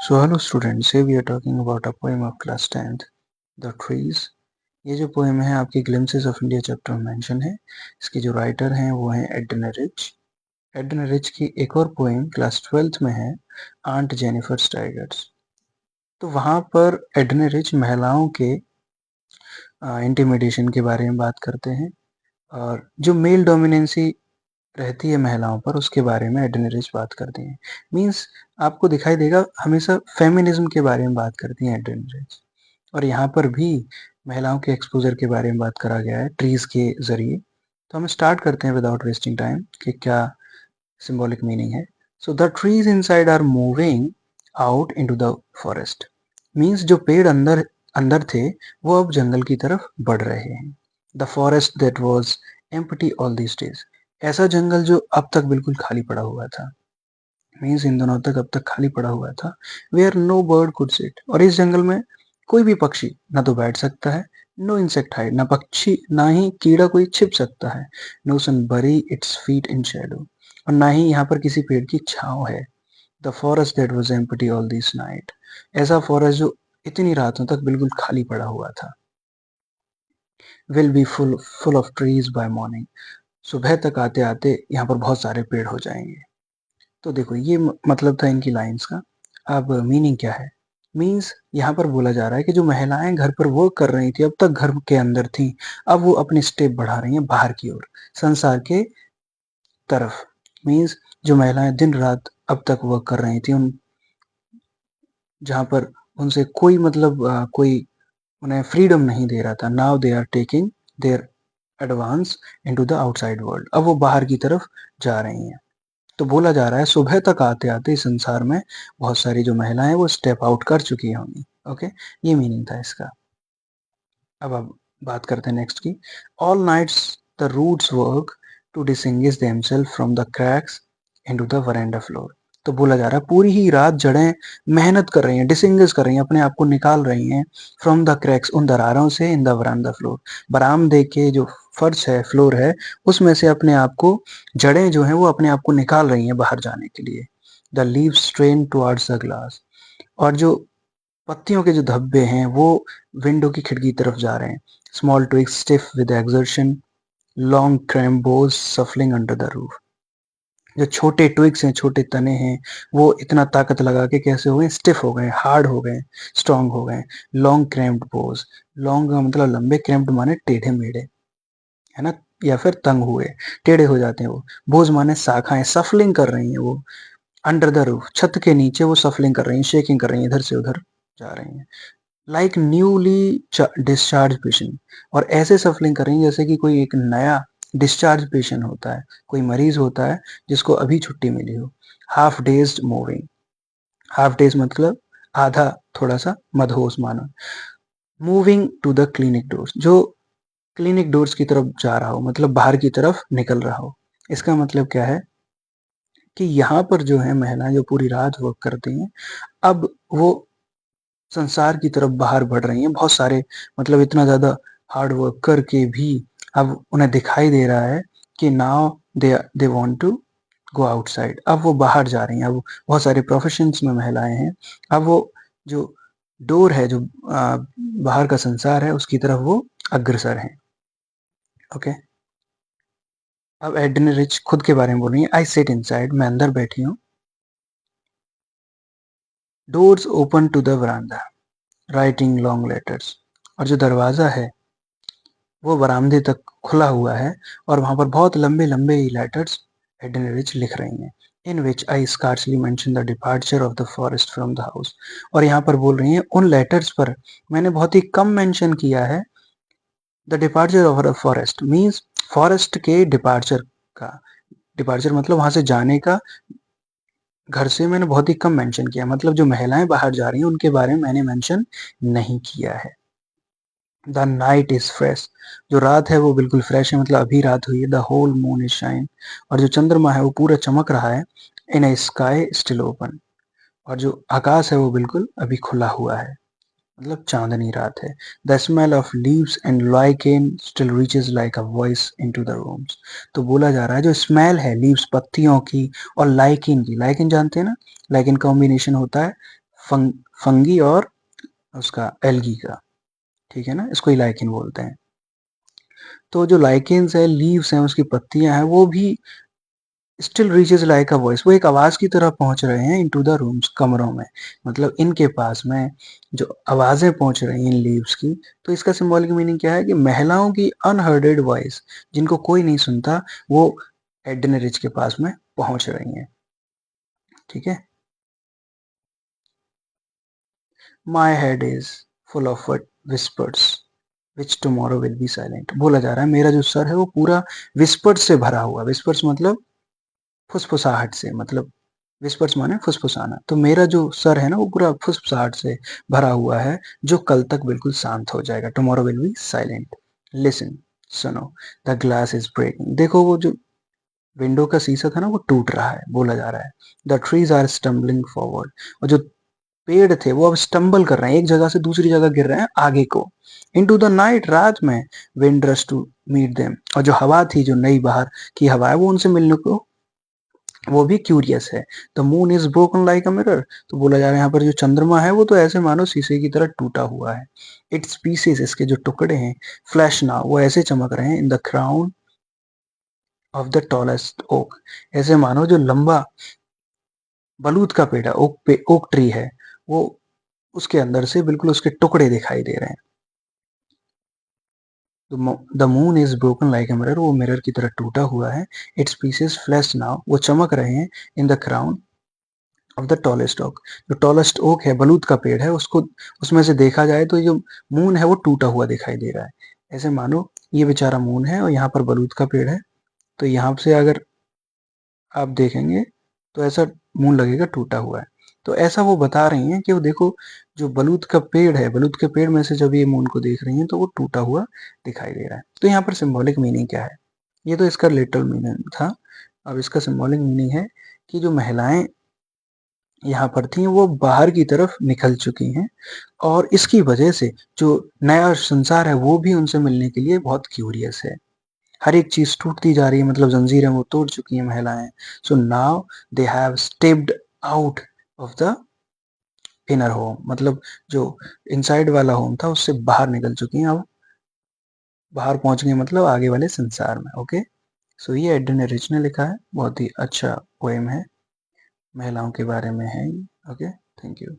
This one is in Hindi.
So hello students, here we are talking about a poem of class 10th, The Trees. ये जो पोएम है आपकी ग्लिम्पसेस ऑफ इंडिया चैप्टर में मेंशन है। इसके जो राइटर हैं वो हैं एडना रिच। एडना रिच की एक और पोएम क्लास 12th में है, आंट जेनिफर टाइगर्स। तो वहाँ पर एडना रिच महिलाओं के इंटिमिडेशन के बारे में बात करते हैं और जो मेल डोमिनेंसी रहती है महिलाओं पर उसके बारे में एडना रिच बात करती हैं। मीन्स आपको दिखाई देगा हमेशा फेमिनिज्म के बारे में बात करती हैं एडना रिच। और यहाँ पर भी महिलाओं के एक्सपोजर के बारे में बात करा गया है ट्रीज के जरिए। तो हम स्टार्ट करते हैं विदाउट वेस्टिंग टाइम कि क्या सिंबॉलिक मीनिंग है। So the trees inside are moving out into the forest. Means जो पेड़ अंदर अंदर थे वो अब जंगल की तरफ बढ़ रहे हैं। The forest that was empty all these days. ऐसा जंगल जो अब तक बिल्कुल खाली पड़ा हुआ था। मीन्स इन दिनों तक अब तक खाली पड़ा हुआ था। Where no bird could sit. और इस जंगल में कोई भी पक्षी ना तो बैठ सकता है, नो इंसेक्ट हाइड, ना पक्षी ना ही कीड़ा कोई छिप सकता है, नो सन बरी इट्स फीट इन शैडो। और ना ही यहाँ पर किसी पेड़ की छांव है। The forest that was empty all this night. ऐसा फॉरेस्ट जो इतनी रातों तक बिल्कुल खाली पड़ा हुआ था। Will be full of trees by morning. सुबह तक आते आते यहाँ पर बहुत सारे पेड़ हो जाएंगे। तो देखो ये मतलब था इनकी लाइंस का। अब मीनिंग क्या है। मीन्स यहाँ पर बोला जा रहा है कि जो महिलाएं घर पर वर्क कर रही थी अब तक घर के अंदर थी, अब वो अपनी स्टेप बढ़ा रही हैं बाहर की ओर, संसार के तरफ। मीन्स जो महिलाएं दिन रात अब तक वर्क कर रही थी उन जहाँ पर उनसे कोई मतलब कोई उन्हें फ्रीडम नहीं दे रहा था, now they are taking their advance into the outside world. अब वो बाहर की तरफ जा रही हैं। तो बोला जा रहा है सुबह तक आते आते इस संसार में बहुत सारी जो महिलाएं हैं वो स्टेप आउट कर चुकी होंगी। ओके, ये मीनिंग था इसका। अब बात करते हैं नेक्स्ट की। All nights the roots work to disengage themselves from the cracks into the veranda floor. तो बोला जा रहा है पूरी ही रात जड़ें मेहनत कर रही हैं, डिसंगेज कर रही हैं, अपने आप को निकाल रही हैं फ्रॉम द क्रैक्स, उन दरारों से, इन द वरांडा फ्लोर, बरामदे के जो फर्श है, फ्लोर है, उसमें से अपने आप को जड़ें जो हैं वो अपने आप को निकाल रही हैं बाहर जाने के लिए। The leaves strain towards the glass. और जो पत्तियों के जो धब्बे हैं वो विंडो की खिड़की तरफ जा रहे हैं। Small twigs stiff with exertion, long crambos shuffling under the roof. जो छोटे ट्विग्स हैं, छोटे तने हैं, वो इतना ताकत लगा के कैसे हो गए, स्टिफ हो गए, हार्ड हो गए, स्ट्रांग हो गए। लॉन्ग क्रैम्प्ड बोज। लॉन्ग का मतलब लंबे, क्रैम्प्ड माने टेढ़े मेढ़े, है ना, या फिर तंग हुए, टेढ़े हो जाते हैं वो। बोझ माने शाखाएं, सफलिंग कर रही हैं वो अंडर द रूफ, छत के नीचे वो सफलिंग कर रही हैं, शेकिंग कर रही हैं, इधर से उधर जा रही हैं। Like newly discharge patient. और ऐसे सफलिंग कर रही हैं जैसे कि कोई एक नया डिस्चार्ज पेशेंट होता है, कोई मरीज होता है जिसको अभी छुट्टी मिली हो। Half dazed moving. Half dazed मतलब आधा, थोड़ा सा मदहोश मानो। Moving to the clinic doors. जो क्लिनिक डोर्स की तरफ जा रहा हो, मतलब बाहर की तरफ निकल रहा हो। इसका मतलब क्या है कि यहाँ पर जो है महिलाएं जो पूरी रात वर्क करती हैं अब वो संसार की तरफ बाहर बढ़ रही हैं। बहुत सारे मतलब इतना ज्यादा हार्ड वर्क करके भी अब उन्हें दिखाई दे रहा है कि now they want to go outside. अब वो बाहर जा रही हैं। अब बहुत सारे प्रोफेशंस में महिलाएं हैं। अब वो जो डोर है, जो बाहर का संसार है, उसकी तरफ वो अग्रसर हैं। ओके, अब एडना रिच खुद के बारे में बोल रही है। I sit inside. मैं अंदर बैठी हूँ। Doors open to the veranda, writing long letters. और जो दरवाजा है वो बरामदे तक खुला हुआ है और वहां पर बहुत लंबे लंबे लेटर्स एडना रिच लिख रही हैं। In which I scarcely mention the departure of the forest from the house. और यहाँ पर बोल रही हैं उन लेटर्स पर मैंने बहुत ही कम मेंशन किया है the departure of the forest. Means forest के डिपार्चर का, डिपार्चर मतलब वहां से जाने का, घर से मैंने बहुत ही कम मेंशन किया। मतलब जो महिलाएं बाहर जा रही हैं उनके बारे में मैंने मेंशन नहीं किया है। The night is fresh. जो रात है वो बिल्कुल फ्रेश है, मतलब अभी रात हुई है। The whole moon is shine. और जो चंद्रमा है वो पूरा चमक रहा है। In a sky still open. और जो आकाश है वो बिल्कुल अभी खुला हुआ है, मतलब चांदनी रात है। The smell of leaves and lichen still reaches like a voice into the rooms. तो बोला जा रहा है जो स्मेल है लीव्स पत्तियों की और लाइकिन की, लाइकिन जानते हैं ना, लाइकिन कॉम्बिनेशन होता है फंगी और उसका एल्गी का, ठीक है ना, इसको ही लाइकेन बोलते हैं। तो जो लाइकेन्स है, लीव्स हैं, उसकी पत्तियां हैं, वो भी still reaches like a voice, वो एक आवाज की तरह पहुंच रहे हैं इनटू द रूम्स, कमरों में, मतलब इनके पास में जो आवाजें पहुंच रही हैं लीव्स की। तो इसका सिंबॉलिक मीनिंग क्या है कि महिलाओं की अनहर्डेड वॉइस, जिनको कोई नहीं सुनता, वो एडन रिच के पास में पहुंच रही हैं, ठीक है। My head is full of whispers which tomorrow will be silent, बोला जा रहा है मेरा जो सर है वो पूरा विस्पर्स से भरा हुआ, विस्पर्स मतलब फुसफुसाहट से, मतलब विस्पर्स माने फुसफुसाना, तो मेरा जो सर है ना वो पूरा फुसफुसाहट से भरा हुआ है, जो कल तक बिल्कुल शांत हो जाएगा, tomorrow will be silent. Listen, सुनो, द ग्लास इज ब्रेकिंग, देखो वो जो विंडो का शीशा था ना वो टूट रहा है, बोला जा रहा है। The trees are stumbling forward, और जो पेड़ थे वो अब स्टम्बल कर रहे हैं, एक जगह से दूसरी जगह गिर रहे हैं आगे को। इनटू द नाइट, रात में, wind rush to meet them, और जो हवा थी, जो नई बाहर की हवा है, वो उनसे मिलने को वो भी क्यूरियस है। The moon is broken like a mirror, तो बोला जा रहा है यहाँ पर जो चंद्रमा है वो तो ऐसे मानो शीशे की तरह टूटा हुआ है। इट्स पीसेस, इसके जो टुकड़े हैं, फ्लैश ना, वो ऐसे चमक रहे हैं, in the crown of the tallest oak, ऐसे मानो जो लंबा बलूत का पेड़ है, ओक ट्री है, वो उसके अंदर से बिल्कुल उसके टुकड़े दिखाई दे रहे हैं। The moon is broken like a mirror, वो मिरर की तरह टूटा हुआ है। इट्स पीसेस फ्लैश नाउ, वो चमक रहे हैं, in the crown of the tallest oak, जो टॉलेस्ट ओक है, बलूत का पेड़ है, उसको उसमें से देखा जाए तो जो मून है वो टूटा हुआ दिखाई दे रहा है। ऐसे मानो ये बेचारा मून है और यहाँ पर बलूत का पेड़ है, तो यहाँ से अगर आप देखेंगे तो ऐसा मून लगेगा टूटा हुआ है। तो ऐसा वो बता रही हैं कि वो देखो, जो बलूत का पेड़ है, बलूत के पेड़ में से जब ये मून को देख रही हैं तो वो टूटा हुआ दिखाई दे रहा है। तो यहाँ पर सिंबॉलिक मीनिंग क्या है, ये तो इसका लिटरल मीनिंग था। अब इसका सिंबॉलिक मीनिंग है कि जो महिलाएं यहाँ पर थी वो बाहर की तरफ निकल चुकी हैं, और इसकी वजह से जो नया संसार है वो भी उनसे मिलने के लिए बहुत क्यूरियस है। हर एक चीज टूटती जा रही है, मतलब जंजीरें वो तोड़ चुकी हैं महिलाएं। So now they have stepped out of the inner home, मतलब जो इनसाइड वाला होम था उससे बाहर निकल चुकी हैं, अब बाहर पहुंच गई, मतलब आगे वाले संसार में। ओके, सो ये एडन रिच ने लिखा है, बहुत ही अच्छा पोएम है, महिलाओं के बारे में है। Okay, thank you.